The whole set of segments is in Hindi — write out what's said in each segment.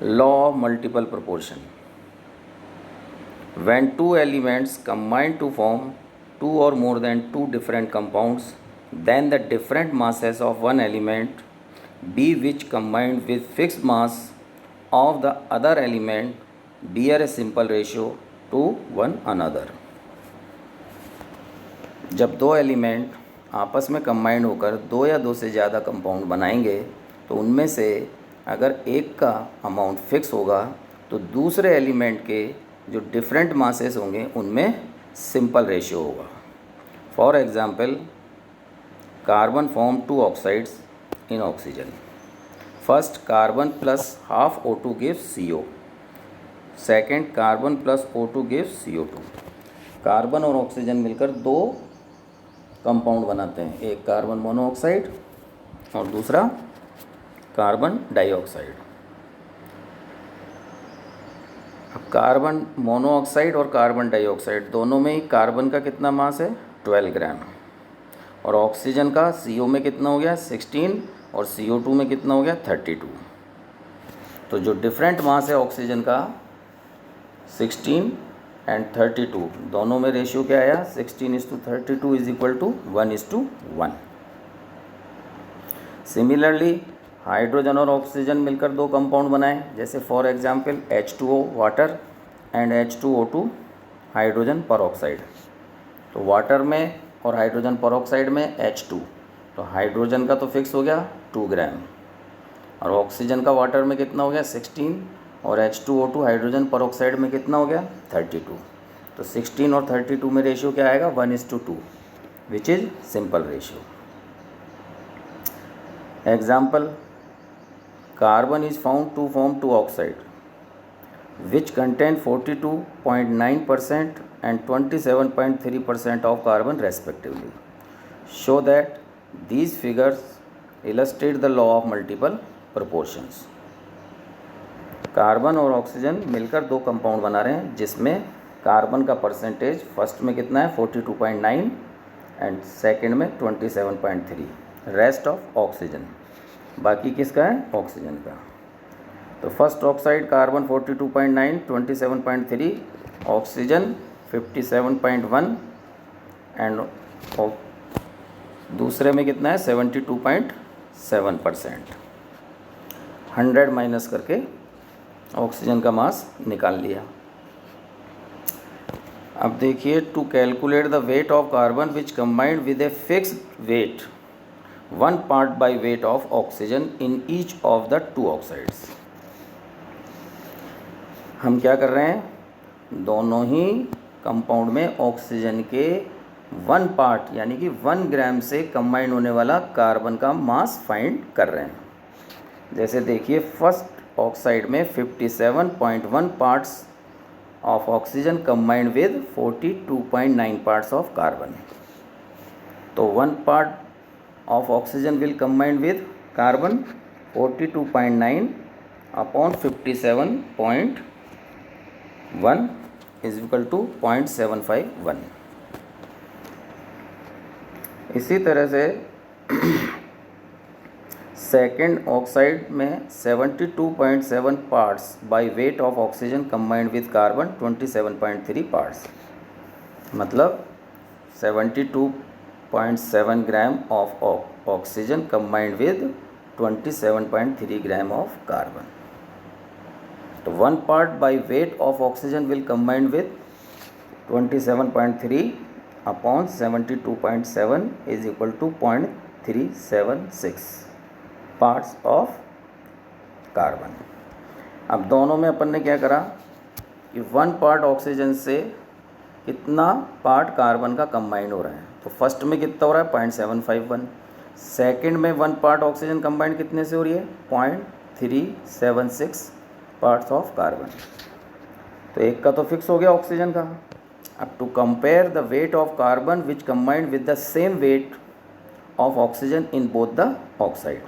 Law of multiple proportion. When two elements combine to form two or more than two different compounds, then the different masses of one element B which combined with fixed mass of the other element bear a simple ratio to one another. जब दो एलिमेंट आपस में कंबाइंड होकर दो या दो से ज़्यादा कंपाउंड बनाएंगे तो उनमें से अगर एक का अमाउंट फिक्स होगा तो दूसरे एलिमेंट के जो डिफरेंट मासेस होंगे उनमें सिंपल रेशियो होगा. For example, carbon form two oxides in oxygen. First, carbon plus half O2 gives CO. Second, carbon plus O2 gives CO2. Carbon और ऑक्सीजन मिलकर दो कंपाउंड बनाते हैं, एक कार्बन मोनोऑक्साइड और दूसरा कार्बन डाइऑक्साइड. अब कार्बन मोनोऑक्साइड और कार्बन डाइऑक्साइड दोनों में ही कार्बन का कितना मास है 12 ग्राम, और ऑक्सीजन का CO में कितना हो गया 16 और CO2 में कितना हो गया 32. तो जो डिफरेंट मास है ऑक्सीजन का 16 एंड 32, दोनों में रेशियो क्या आया 16:32 is equal to 1:1. Similarly hydrogen और ऑक्सीजन मिलकर दो कंपाउंड बनाए, जैसे for example H2O water and H2O2 hydrogen peroxide. तो वाटर में और हाइड्रोजन परऑक्साइड में H2, तो हाइड्रोजन का तो फिक्स हो गया 2 ग्राम और ऑक्सीजन का वाटर में कितना हो गया 16 और H2O2 हाइड्रोजन परऑक्साइड में कितना हो गया 32. तो 16 और 32 में रेशियो क्या आएगा 1:2 which is simple ratio. Example, carbon is found to form two oxide which contain 42.9% and 27.3% of carbon respectively. Show that these figures illustrate the law of multiple proportions. Carbon और ऑक्सीजन मिलकर दो कंपाउंड बना रहे हैं जिसमें कार्बन का परसेंटेज फर्स्ट में कितना है 42.9 एंड सेकंड में 27.3. रेस्ट ऑफ ऑक्सीजन, बाकी किसका है ऑक्सीजन का. तो first oxide carbon 42.9, 27.3, oxygen 57.1 and दूसरे में कितना है 72.7%. 100 माइनस करके ऑक्सीजन का मास निकाल लिया. अब देखिए, to calculate the weight of carbon which combined with a fixed weight 1 part by weight of oxygen in each of the two oxides. हम क्या कर रहे हैं, दोनों ही कंपाउंड में ऑक्सीजन के 1 पार्ट यानी कि 1 ग्राम से कंबाइंड होने वाला कार्बन का मास फाइंड कर रहे हैं. जैसे देखिए, फर्स्ट ऑक्साइड में 57.1 parts of oxygen combined with 42.9 parts of carbon. तो 1 part of oxygen will combined with carbon 42.9 upon 57.1 is equal to 0.751. इसी तरह से सेकेंड ऑक्साइड में 72.7 parts by weight of oxygen combined with carbon 27.3 parts, मतलब 72.7 gram of oxygen combined with 27.3 gram of carbon. तो 1 part by weight of oxygen will combined with 27.3 upon 72.7 is equal to 0.376 parts of carbon. अब दोनों में अपन ने क्या करा कि 1 पार्ट ऑक्सीजन से कितना पार्ट कार्बन का कंबाइंड हो रहा है. तो फर्स्ट में कितना हो रहा है 0.751, सेकंड में 1 पार्ट ऑक्सीजन कंबाइंड कितने से हो रही है 0.376 पार्ट्स ऑफ कार्बन. तो एक का तो फिक्स हो गया ऑक्सीजन का. अब to compare the weight of carbon which combined with the same weight of oxygen in both the oxide,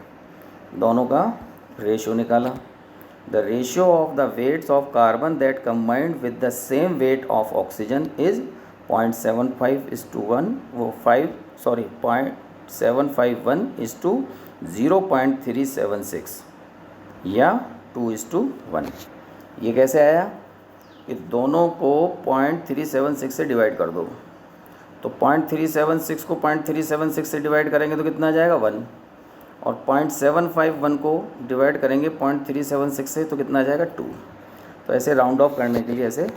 दोनों का रेशियो निकाला. The ratio of the weights of carbon that combined with the same weight of oxygen is 0.751 is to 0.376 या 2:1। ये कैसे आया कि दोनों को 0.376 से डिवाइड कर दो, तो 0.376 को 0.376 से डिवाइड करेंगे तो कितना आ जाएगा 1, और 0.751 को डिवाइड करेंगे 0.376 से तो कितना आ जाएगा 2। तो ऐसे राउंड ऑफ करने के लिए ऐसे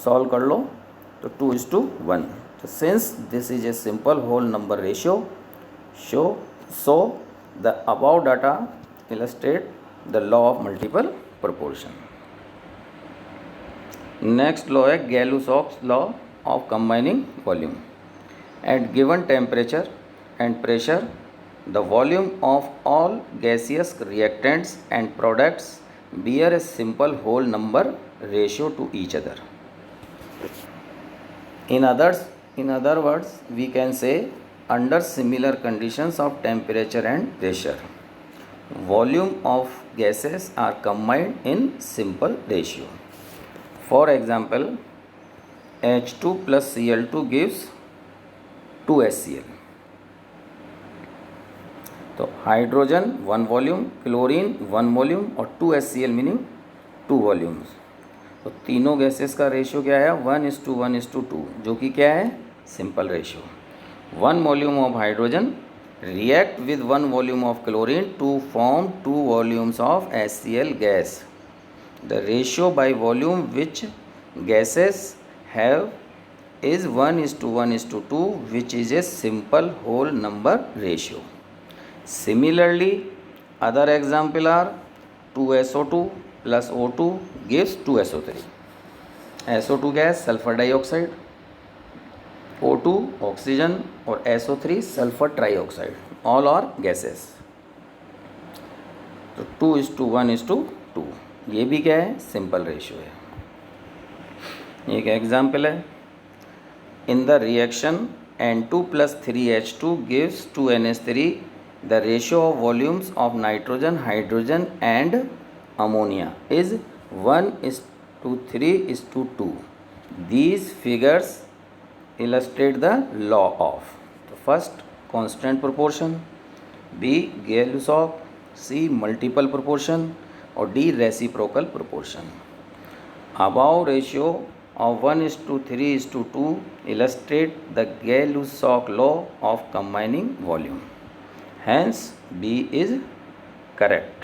सॉल्व कर लो, तो 2:1। तो since this is a simple whole number ratio so the above data illustrate the law of multiple proportion। Next law है Gay Lussac's law of combining volume. At given temperature and pressure the volume of all gaseous reactants and products bear a simple whole number ratio to each other। In other words we can say under similar conditions of temperature and pressure volume of gases are combined in simple ratio। For example H2 plus Cl2 gives 2 HCl। तो हाइड्रोजन 1 वॉल्यूम, क्लोरीन 1 वॉल्यूम और 2 HCl मीनिंग 2 वॉल्यूम्स। तो तीनों गैसेस का रेशियो क्या है 1:1:2, जो कि क्या है simple ratio. 1 volume of hydrogen react with 1 volume of chlorine to form 2 volumes of HCl gas। The ratio by volume which gases have is 1:1:2, which is a simple whole number ratio। Similarly other example are 2SO2 plus O2 gives 2SO3। SO2 gas sulphur dioxide, O2 oxygen और SO3 sulphur trioxide, all are gases. तो 2:1:2 ये भी क्या है सिंपल रेशियो है। एक एग्जाम्पल है in the reaction N2 plus 3H2 gives 2NH3 the ratio of volumes of nitrogen, hydrogen and ammonia is 1:3:2। These figures illustrate the law of। तो फर्स्ट कांस्टेंट प्रोपोर्शन, बी गैलुसॉक, सी मल्टीपल प्रोपोर्शन और D reciprocal proportion. Above ratio of 1:3:2 illustrate the Gay-Lussac law of combining volume। Hence B is correct।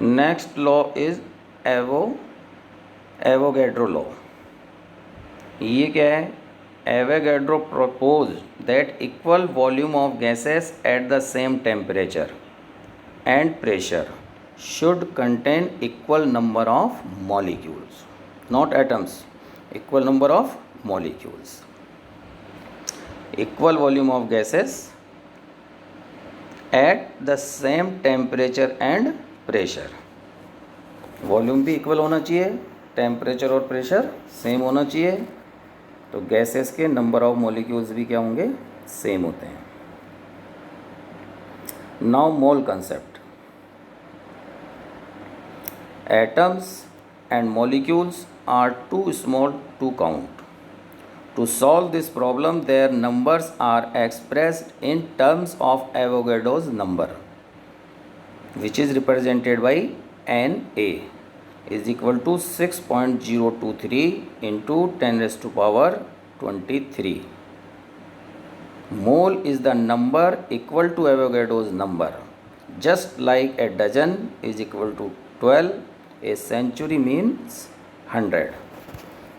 Next law is Avogadro law। ये क्या है Avogadro proposed that equal volume of gases at the same temperature and pressure should contain equal number of molecules, not atoms, equal number of molecules। equal volume of gases at the same temperature and pressure, volume भी इक्वल होना चाहिए, टेम्परेचर और प्रेशर सेम होना चाहिए, तो गैसेस के नंबर ऑफ मॉलिक्यूल्स भी क्या होंगे सेम होते हैं। Now mole concept. Atoms and molecules are too small to count. To solve this problem their numbers are expressed in terms of Avogadro's number which is represented by Na is equal to 6.023 into 10⁻23। Mole is the number equal to Avogadro's number, just like a dozen is equal to 12, a century means 100।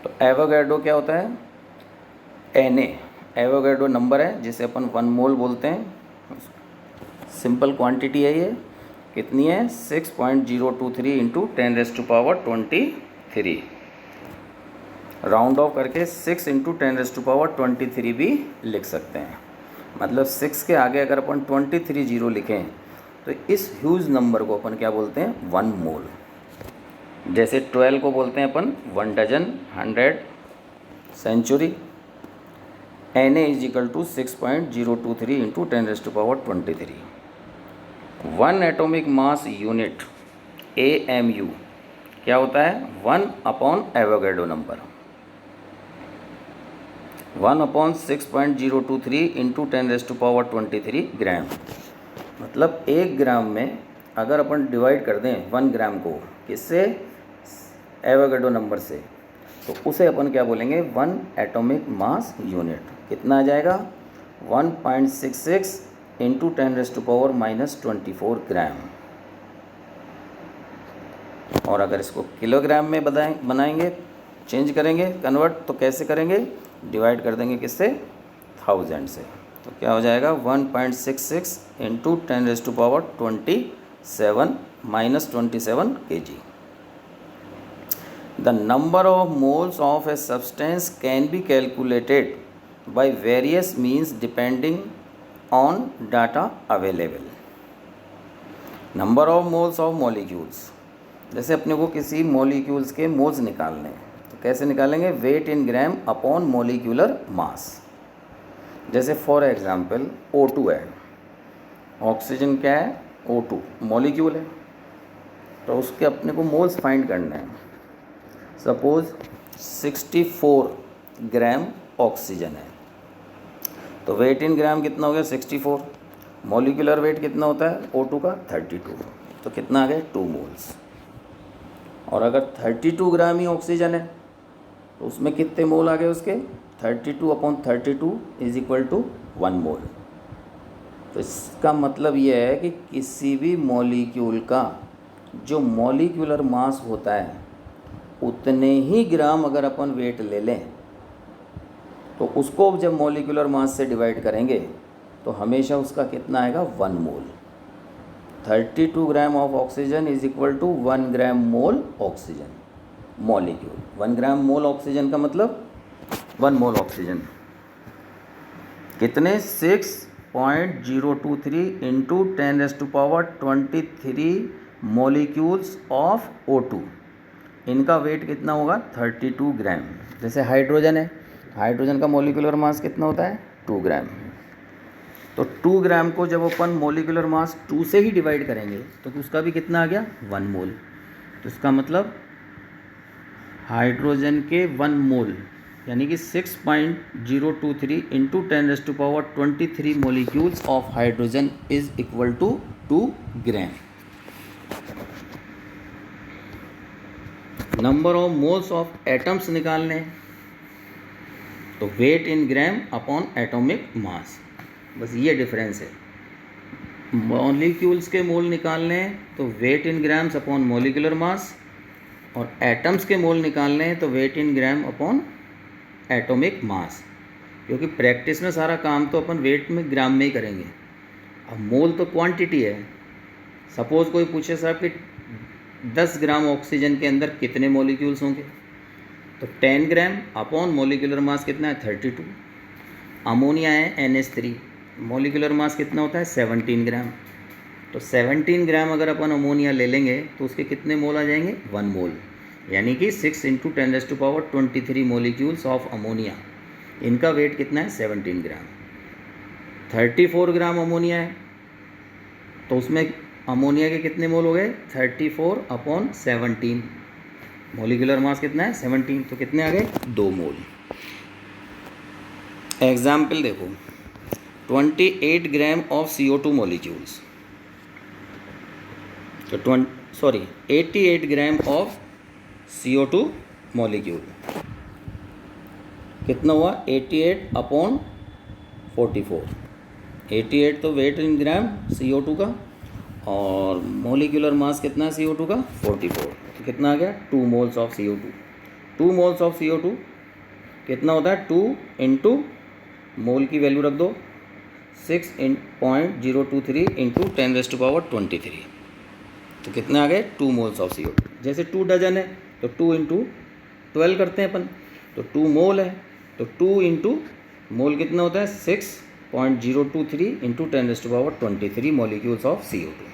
तो एवोगाड्रो क्या होता है Na, एवोगाड्रो नंबर है जिसे अपन 1 मोल बोलते हैं, सिंपल क्वांटिटी है ये, कितनी है 6.023 इंटू 10⁻23। राउंड ऑफ करके 6 इंटू 10⁻23 भी लिख सकते हैं। मतलब 6 के आगे अगर अपन 23 जीरो लिखें तो इस ह्यूज नंबर को अपन क्या बोलते हैं 1 मोल। जैसे 12 को बोलते हैं अपन 1 dozen, 100 century. Na is equal to 6.023 into 10⁻23। 1 atomic mass unit AMU क्या होता है 1/, एवोगाड्रो नंबर 1/6.023 इंटू 10⁻23 ग्राम। मतलब 1 ग्राम में अगर अपन डिवाइड कर दें 1 ग्राम को किससे, एवोगाड्रो नंबर से, तो उसे अपन क्या बोलेंगे, 1 एटॉमिक मास यूनिट। कितना आ जाएगा, 1.66 इंटू 10⁻⁻24 ग्राम। और अगर इसको किलोग्राम में बनाएंगे, चेंज करेंगे, कन्वर्ट, तो कैसे करेंगे, डिवाइड कर देंगे किससे, 1000 से। तो क्या हो जाएगा 1.66 into 10⁻27 kg। The number of moles of a substance can be calculated by various means depending on data available. Number of moles of molecules, जैसे अपने को किसी मॉलिक्यूल्स के मोल्स निकालने हैं, तो कैसे निकालेंगे, wait in gram upon molecular mass. जैसे फॉर एग्जांपल O2 है, ऑक्सीजन क्या है, O2 मॉलिक्यूल है, तो उसके अपने को मोल्स फाइंड करने हैं। सपोज 64 ग्राम ऑक्सीजन है, तो वेट इन ग्राम कितना हो गया, 64। मॉलिक्यूलर वेट कितना होता है O2 का, 32, तो कितना आ गया, 2 मोल्स। और अगर 32 ग्राम ही ऑक्सीजन है तो उसमें कितने मोल आ गए उसके, 32/32 इज इक्वल टू 1 मोल। तो इसका मतलब ये है कि किसी भी मॉलिक्यूल का जो मॉलिक्यूलर मास होता है उतने ही ग्राम अगर अपन वेट ले लें, तो उसको जब मॉलिक्यूलर मास से डिवाइड करेंगे तो हमेशा उसका कितना आएगा, 1 mole. 32 gram of oxygen is equal to 1 gram mole oxygen molecule. 1 gram mole oxygen का मतलब 1 मोल ऑक्सीजन कितने, 6.023 इंटू 10⁻23 मॉलिक्यूल्स ऑफ O2। इनका वेट कितना होगा, 32 ग्राम। जैसे हाइड्रोजन है, हाइड्रोजन का मॉलिक्यूलर मास कितना होता है, 2 ग्राम। तो 2 ग्राम को जब अपन मॉलिक्यूलर मास 2 से ही डिवाइड करेंगे तो उसका भी कितना आ गया, 1 मोल। तो इसका मतलब हाइड्रोजन के 1 मोल यानी कि 6.023 into 10⁻23 molecules of hydrogen is equal to 2 gram. Number of moles of atoms निकालने, तो weight in gram upon atomic mass, बस ये डिफरेंस है। मॉलिक्यूल्स के मोल निकालने हैं तो weight in grams upon molecular mass, और एटम्स के मोल निकालने हैं तो weight in gram upon atomic mass. क्योंकि प्रैक्टिस में सारा काम तो अपन वेट में ग्राम में ही करेंगे। अब मोल तो क्वांटिटी है। सपोज़ कोई पूछे साहब कि 10 ग्राम ऑक्सीजन के अंदर कितने मॉलिक्यूल्स होंगे, तो 10 ग्राम अपॉन मॉलिक्यूलर मास कितना है, 32। अमोनिया है NH3, मॉलिक्यूलर मास कितना होता है, 17 ग्राम। तो 17 ग्राम अगर अपन अमोनिया ले लेंगे तो उसके कितने मोल आ जाएंगे, 1 मोल, यानी कि 6 इंटू 10⁻23 मॉलिक्यूल्स ऑफ अमोनिया। इनका वेट कितना है, 17 ग्राम। 34 ग्राम अमोनिया है तो उसमें अमोनिया के कितने मोल हो गए, 34/17। मॉलिक्यूलर मास कितना है, 17, तो कितने आ गए, 2 मोल। एग्जाम्पल देखो, 28 ग्राम ऑफ CO2 मॉलिक्यूल्स, तो 88 ग्राम ऑफ CO2 मॉलिक्यूल कितना हुआ, 88/44। 88 तो वेट इन ग्राम CO2 का, और मॉलिक्यूलर मास कितना है CO2 का, 44। तो कितना आ गया, 2 moles of CO2। 2 moles of CO2 कितना होता है, 2 इंटू मोल की वैल्यू रख दो 6.023 इंटू 10⁻23, तो कितने आ गए, 2 मोल्स ऑफ CO2। जैसे 2 डजन है तो 2 इंटू 12 करते हैं अपन, तो 2 मोल है तो 2 इंटू मोल कितना होता है, 6.023 इंटू 10⁻23 मॉलिक्यूल्स ऑफ CO2।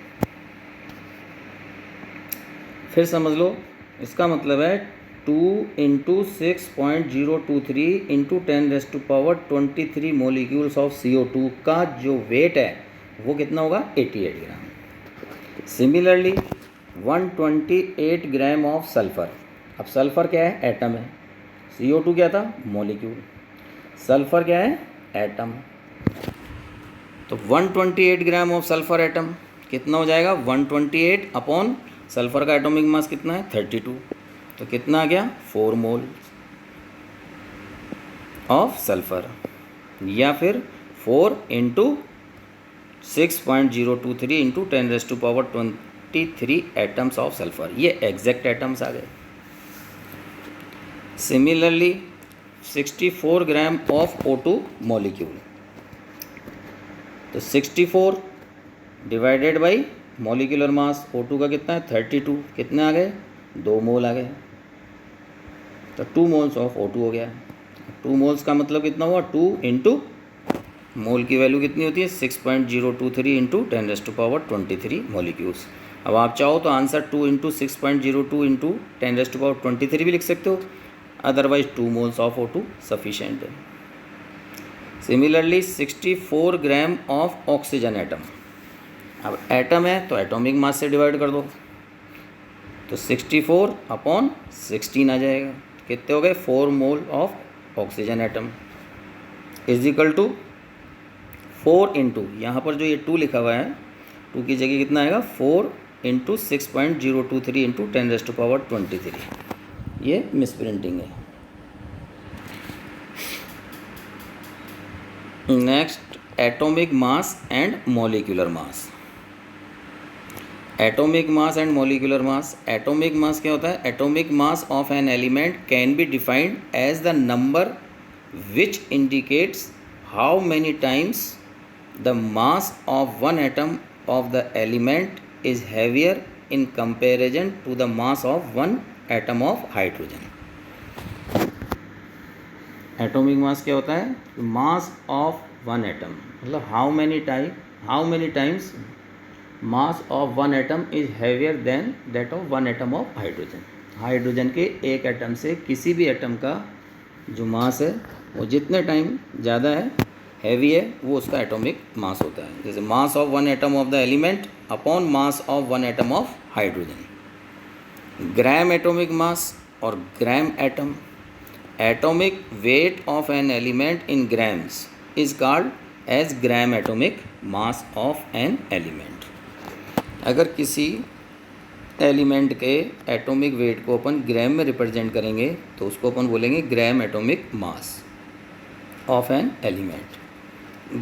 फिर समझ लो, इसका मतलब है 2 into 6.023 into 10⁻23 molecules of CO2 का जो वेट है वो कितना होगा, 88 gram. Similarly 128 gram of sulphur. अब सल्फ़र क्या है, एटम है। CO2 क्या था, मॉलिक्यूल। सल्फ़र क्या है, एटम। तो 128 ग्राम ऑफ सल्फ़र एटम कितना हो जाएगा 128 अपॉन सल्फ़र का एटॉमिक मास कितना है 32, तो कितना आ गया 4 मोल ऑफ सल्फ़र, या फिर 4 into 6.023 into 10⁻23 atoms of sulphur. ये एग्जैक्ट एटम्स आ गए। Similarly 64 gram of O2 molecule, तो 64 divided by molecular mass O2 का कितना है 32, कितने आ गए 2 मोल आ गए, तो 2 मोल्स ऑफ O2 हो गया। 2 मोल्स का मतलब कितना हुआ 2 इंटू मोल की वैल्यू कितनी होती है 6.023 इंटू 10⁻23 मॉलिक्यूल्स। अब आप चाहो तो आंसर 2 इंटू 6.02 इंटू 10⁻23 भी लिख सकते हो, otherwise 2 moles of O2 sufficient है। Similarly 64 gram of oxygen atom, अब एटम है तो एटॉमिक मास से डिवाइड कर दो, तो 64 अपॉन 16 आ जाएगा, कितने हो गए 4 mole of oxygen atom is equal to 4 into, यहाँ पर जो ये 2 लिखा हुआ है 2 की जगह कितना आएगा 4 इंटू 6.023 इंटू 10⁻23, ये मिसप्रिंटिंग है। Next atomic mass and molecular mass. Atomic mass and molecular mass. Atomic mass क्या होता है, atomic mass of an element can be defined as the number which indicates how many times the mass of one atom of the element is heavier in comparison to the mass of one atom of hydrogen. Atomic mass क्या होता है, मास ऑफ वन एटम, मतलब how many times mass of one atom is heavier then that of one atom of hydrogen. Hydrogen के एक एटम से किसी भी एटम का जो मास है वो जितने टाइम ज़्यादा है, हैवी है, वो उसका एटॉमिक मास होता है। जैसे mass of one atom of the element upon mass of one atom of hydrogen. Gram atomic mass और gram atom. Atomic weight of an element in grams is called as gram atomic mass of an element. अगर किसी एलिमेंट के एटॉमिक वेट को अपन ग्राम में रिप्रेजेंट करेंगे तो उसको अपन बोलेंगे ग्राम atomic mass of an element.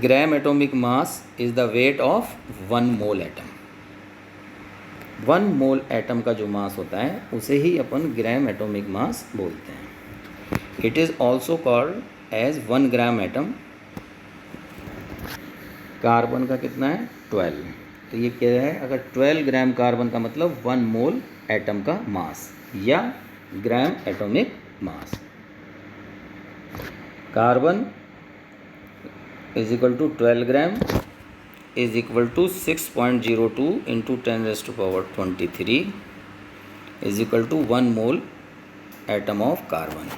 Gram atomic mass is the weight of 1 mole atom. 1 mole atom का जो मास होता है उसे ही अपन ग्राम एटॉमिक मास बोलते हैं। It is also called as 1 gram atom. Carbon का कितना है 12, तो ये क्या है, अगर 12 ग्राम कार्बन का मतलब 1 मोल एटम का मास या gram atomic mass. Carbon is equal to 12 gram is equal to 6.02 into 10⁻23 is equal to 1 mole atom of carbon,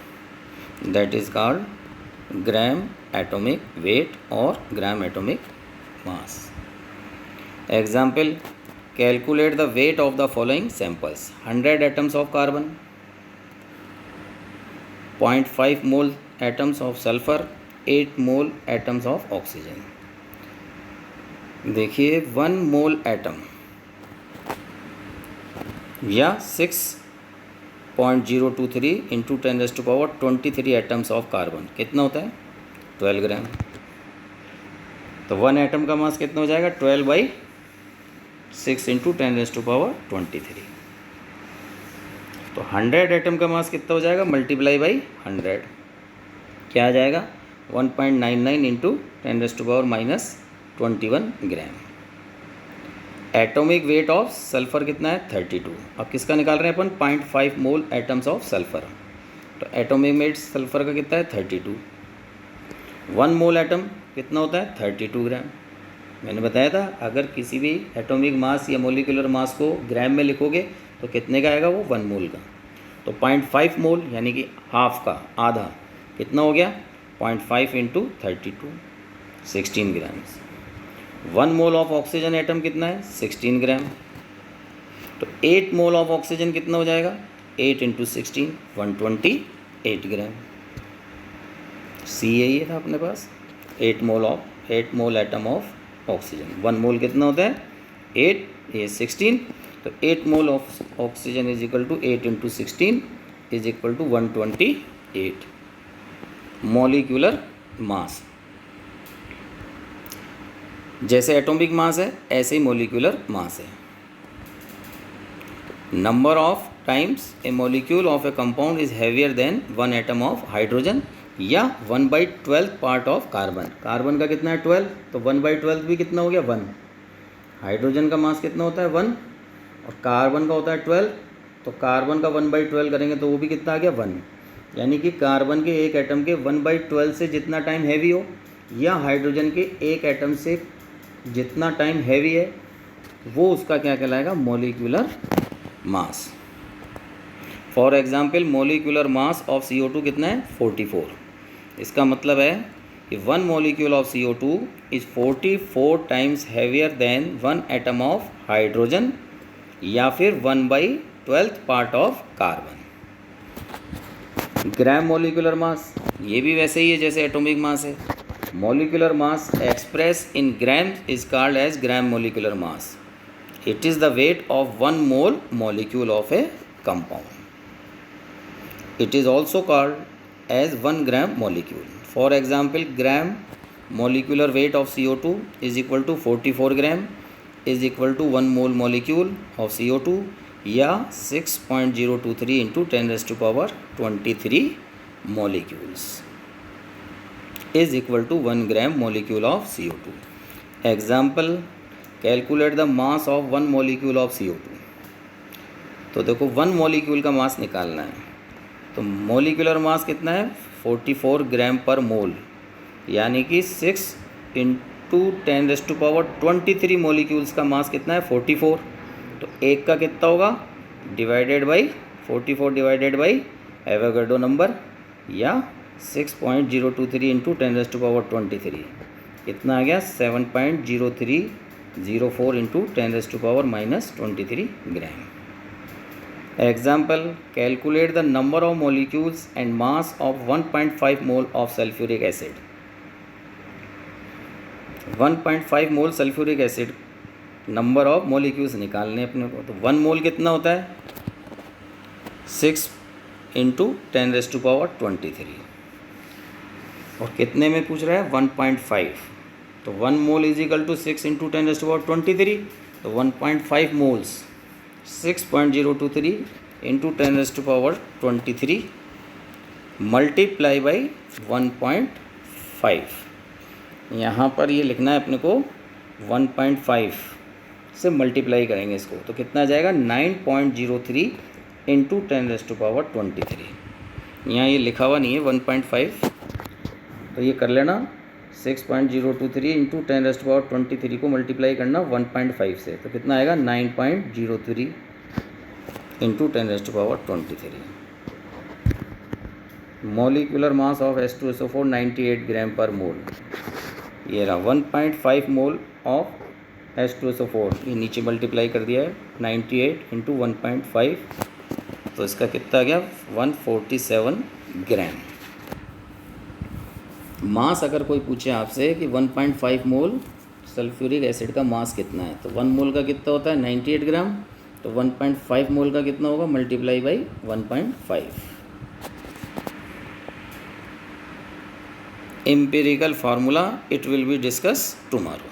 that is called gram atomic weight और gram atomic mass. Example, calculate the weight of the following samples. 100 atoms of carbon, 0.5 mole atoms of sulfur, 8 mole atoms of oxygen. देखिए 1 मोल एटम या 6.023 इंटू 10⁻23 एटम्स ऑफ कार्बन कितना होता है 12 ग्राम। तो 1 एटम का मास कितना हो जाएगा 12/6 इंटू 10⁻23। तो 100 एटम का मास कितना हो जाएगा मल्टीप्लाई बाई 100, क्या आ जाएगा 1.99 into 10⁻21 gram. Atomic weight of sulphur कितना है 32। अब किसका निकाल रहे हैं अपन 0.5 मोल एटम्स ऑफ सल्फ़र, तो एटॉमिक वेट सल्फ़र का कितना है 32। 1 मोल एटम कितना होता है 32 ग्राम। मैंने बताया था अगर किसी भी एटॉमिक मास या मोलिकुलर मास को ग्राम में लिखोगे तो कितने का आएगा वो 1 मोल का। तो 0.5 मोल यानी कि हाफ का आधा कितना हो गया 0.5 into 32 16 gram. 1 mole of oxygen atom कितना है 16 ग्राम। तो 8 मोल ऑफ ऑक्सीजन कितना हो जाएगा 8 इंटू 16 128 ग्राम। सी यही था अपने पास 8 mole atom of oxygen. 1 mole कितना होता है 8, ये 16, तो 8 mole of oxygen is equal to 8 into 16 is equal to 128 molecular mass. जैसे एटॉमिक मास है ऐसे ही मॉलिक्यूलर मास है। Number of times a molecule of a compound is heavier than 1 atom of hydrogen या 1/12 पार्ट ऑफ कार्बन। कार्बन का कितना है 12, तो 1/12 भी कितना हो गया 1। हाइड्रोजन का मास कितना होता है 1 और कार्बन का होता है 12, तो कार्बन का 1/12 करेंगे तो वो भी कितना आ गया 1। यानी कि कार्बन के एक एटम के 1/12 से जितना टाइम हैवी हो या हाइड्रोजन के एक एटम से जितना टाइम हैवी है वो उसका क्या कहलाएगा, molecular mass. For example molecular mass of CO2 कितना है 44। इसका मतलब है कि 1 molecule of CO2 is 44 times heavier than 1 atom of hydrogen या फिर 1/12 part of carbon. Gram molecular mass, ये भी वैसे ही है जैसे एटॉमिक मास है। Molecular mass express in grams is called as gram molecular mass. It is the weight of 1 mole molecule of a compound. It is also called as 1 gram molecule. For example, gram molecular weight of CO2 is equal to 44 gram is equal to 1 mole molecule of CO2 या 6.023 into 10 raised to power 23 molecules is equal to 1 gram molecule of CO2. Example, calculate the mass of 1 molecule of CO2. तो देखो 1 molecule का मास निकालना है, तो मॉलिक्यूलर मास कितना है 44 ग्राम पर मोल, यानी कि 6 into 10 raise to power 23 molecules का मास कितना है 44। तो एक का कितना होगा divided by 44 divided by Avogadro number या 6.023 इंटू 10 रेज़ टू पावर 23 कितना आ गया 7.0304 into 10 raise to power -23 gram. Example, calculate the number of molecules and mass of 1.5 mole of sulfuric acid. 1.5 mole sulphuric acid number of molecules निकालने अपने को, तो 1 मोल कितना होता है 6 इंटू 10 रेज़ टू पावर 23 और कितने में पूछ रहा है 1.5, तो 1 mole is equal to 6 into 10 raise to power 23, तो 1.5 moles 6.023 into 10 raise to power 23 multiply by 1.5। यहाँ पर ये लिखना है अपने को 1.5 से मल्टीप्लाई करेंगे इसको, तो कितना आ जाएगा 9.03 इंटू 10 रेज़ टू पावर 23। यहाँ ये लिखा हुआ नहीं है 1.5, तो ये कर लेना 6.023 इंटू 10 रेज़ टू पावर 23 को मल्टीप्लाई करना 1.5 से, तो कितना आएगा 9.03 into 10 raise to power 23। Molecular mass of H2SO4 98 gram per mole. ये रहा 1.5 मोल ऑफ H2SO4, ये नीचे मल्टीप्लाई कर दिया है 98 इंटू 1.5, तो इसका कितना आ गया 147 ग्राम। मास अगर कोई पूछे आपसे कि 1.5 मोल सल्फ्यूरिक एसिड का मास कितना है, तो 1 मोल का कितना होता है 98 ग्राम, तो 1.5 मोल का कितना होगा multiply by 1.5। Empirical formula it will be discuss tomorrow.